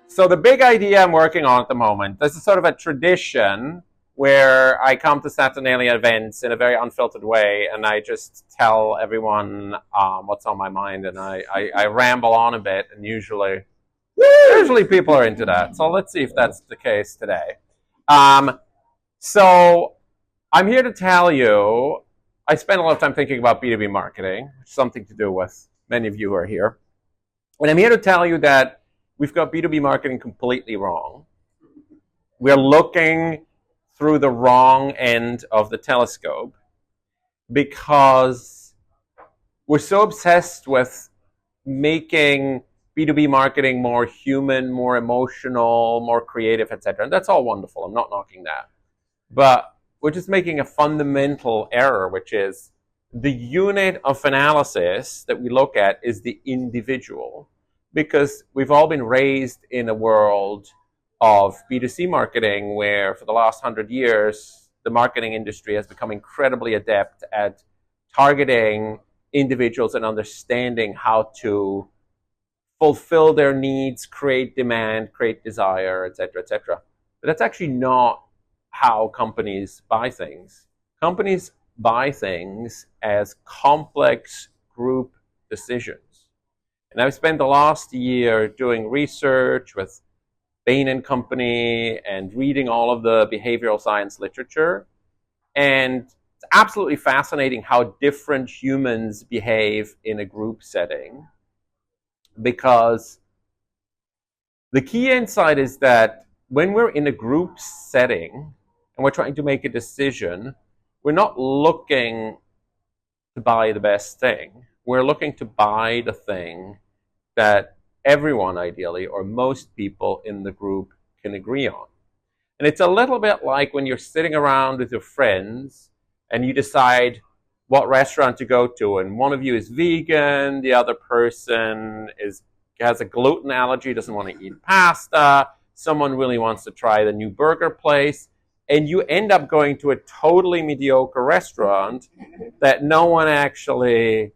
So the big idea I'm working on at the moment, this is sort of a tradition where I come to Saturnalia events in a very unfiltered way, and I just tell everyone what's on my mind, and I ramble on a bit, and usually people are into that. So let's see if that's the case today. So I'm here to tell you, I spent a lot of time thinking about B2B marketing, which is something to do with many of you who are here. And I'm here to tell you that we've got B2B marketing completely wrong. We're looking through the wrong end of the telescope because we're so obsessed with making B2B marketing more human, more emotional, more creative, etc. And that's all wonderful. I'm not knocking that. But we're just making a fundamental error, which is the unit of analysis that we look at is the individual, because we've all been raised in a world of B2C marketing where for the last 100 years, the marketing industry has become incredibly adept at targeting individuals and understanding how to fulfill their needs, create demand, create desire, etc., etc. But that's actually not how companies buy things. Companies buy things as complex group decisions. And I've spent the last year doing research with Bain and Company and reading all of the behavioral science literature. And it's absolutely fascinating how different humans behave in a group setting, because the key insight is that when we're in a group setting and we're trying to make a decision, we're not looking to buy the best thing. We're looking to buy the thing that everyone ideally, or most people in the group, can agree on. And it's a little bit like when you're sitting around with your friends and you decide what restaurant to go to, and one of you is vegan, the other person has a gluten allergy, doesn't want to eat pasta, someone really wants to try the new burger place, and you end up going to a totally mediocre restaurant that no one actually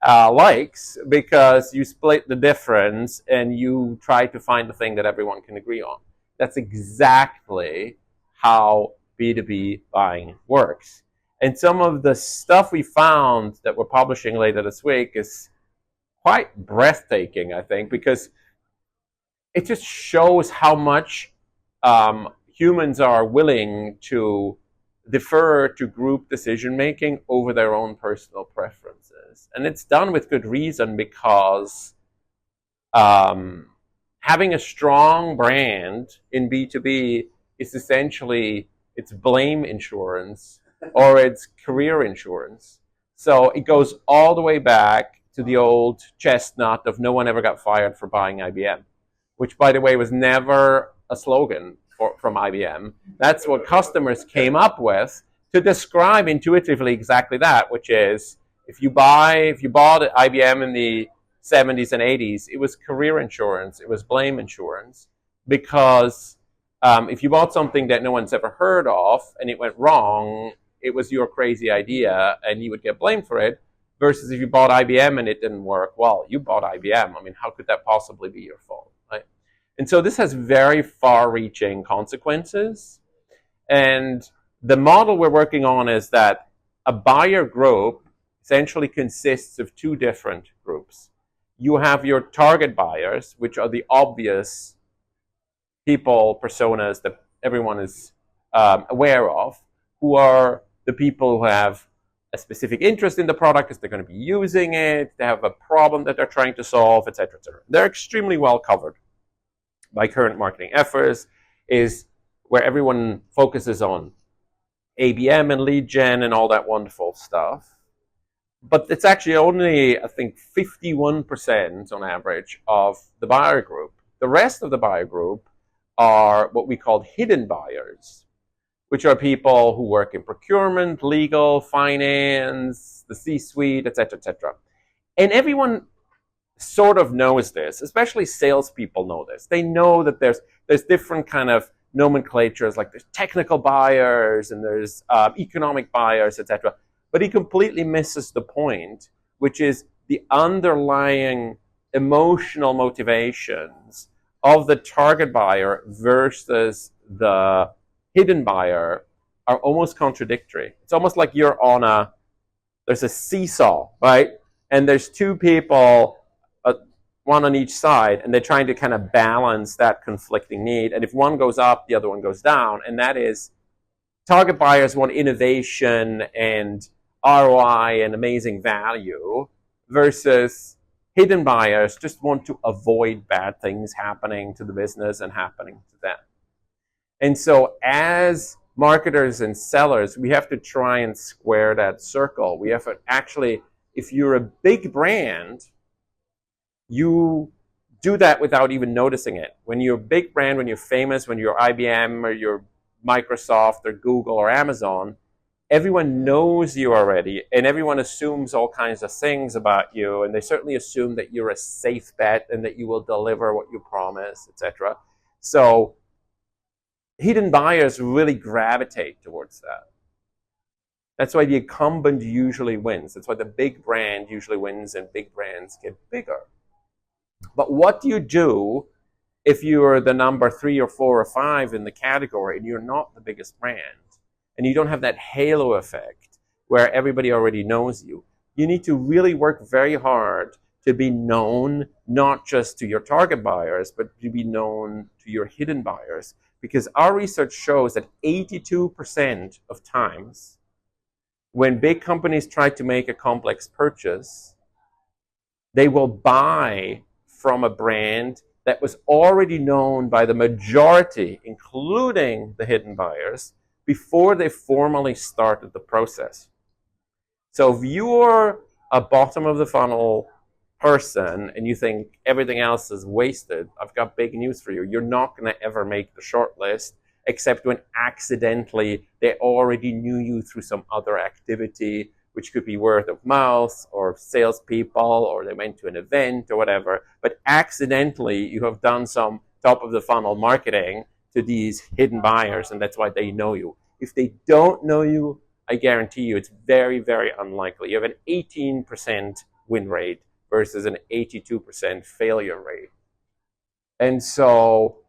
likes, because you split the difference and you try to find the thing that everyone can agree on. That's exactly how B2B buying works. And some of the stuff we found that we're publishing later this week is quite breathtaking, I think, because it just shows how much humans are willing to defer to group decision-making over their own personal preferences. And it's done with good reason, because having a strong brand in B2B is essentially, it's blame insurance or it's career insurance. So it goes all the way back to the old chestnut of no one ever got fired for buying IBM, which, by the way, was never a slogan from IBM. That's what customers came up with to describe intuitively exactly that, which is if you bought IBM in the 70s and 80s, it was career insurance, it was blame insurance, because if you bought something that no one's ever heard of and it went wrong, it was your crazy idea and you would get blamed for it, versus if you bought IBM and it didn't work, well, you bought IBM. I mean, how could that possibly be your fault, right? And so this has very far-reaching consequences. And the model we're working on is that a buyer group essentially consists of two different groups. You have your target buyers, which are the obvious people, personas that everyone is aware of, who are the people who have a specific interest in the product because they're going to be using it, they have a problem that they're trying to solve, etc., etc. They're extremely well covered by current marketing efforts, is where everyone focuses on ABM and lead gen and all that wonderful stuff. But it's actually only, I think, 51% on average of the buyer group. The rest of the buyer group are what we call hidden buyers, which are people who work in procurement, legal, finance, the C-suite, etc., etc. And everyone sort of knows this, especially salespeople know this. They know that there's different kind of nomenclatures, like there's technical buyers and there's economic buyers, etc. But he completely misses the point, which is the underlying emotional motivations of the target buyer versus the hidden buyer are almost contradictory. It's almost like there's a seesaw, right? And there's two people, one on each side, and they're trying to kind of balance that conflicting need. And if one goes up, the other one goes down. And that is, target buyers want innovation and ROI and amazing value versus hidden buyers just want to avoid bad things happening to the business and happening to them. And so as marketers and sellers, we have to try and square that circle. We have to actually, if you're a big brand, you do that without even noticing it. When you're a big brand, when you're famous, when you're IBM or you're Microsoft or Google or Amazon, everyone knows you already, and everyone assumes all kinds of things about you, and they certainly assume that you're a safe bet and that you will deliver what you promise, etc. So hidden buyers really gravitate towards that. That's why the incumbent usually wins. That's why the big brand usually wins, and big brands get bigger. But what do you do if you're the number 3 or 4 or 5 in the category and you're not the biggest brand and you don't have that halo effect where everybody already knows you? You need to really work very hard to be known not just to your target buyers, but to be known to your hidden buyers. Because our research shows that 82% of times when big companies try to make a complex purchase, they will buy from a brand that was already known by the majority, including the hidden buyers, before they formally started the process. So if you're a bottom of the funnel person and you think everything else is wasted, I've got big news for you. You're not going to ever make the short list, except when accidentally they already knew you through some other activity, which could be word of mouth or salespeople, or they went to an event or whatever. But accidentally, you have done some top of the funnel marketing to these hidden buyers, and that's why they know you. If they don't know you, I guarantee you it's very, very unlikely. You have an 18% win rate versus an 82% failure rate. And so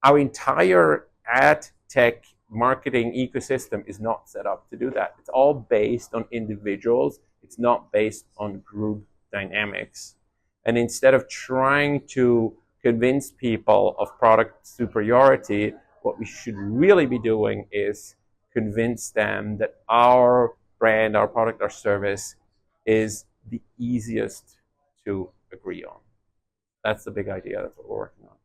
our entire ad tech marketing ecosystem is not set up to do that. It's all based on individuals. It's not based on group dynamics. And instead of trying to convince people of product superiority, what we should really be doing is convince them that our brand, our product, our service is the easiest to agree on. That's the big idea. That's what we're working on.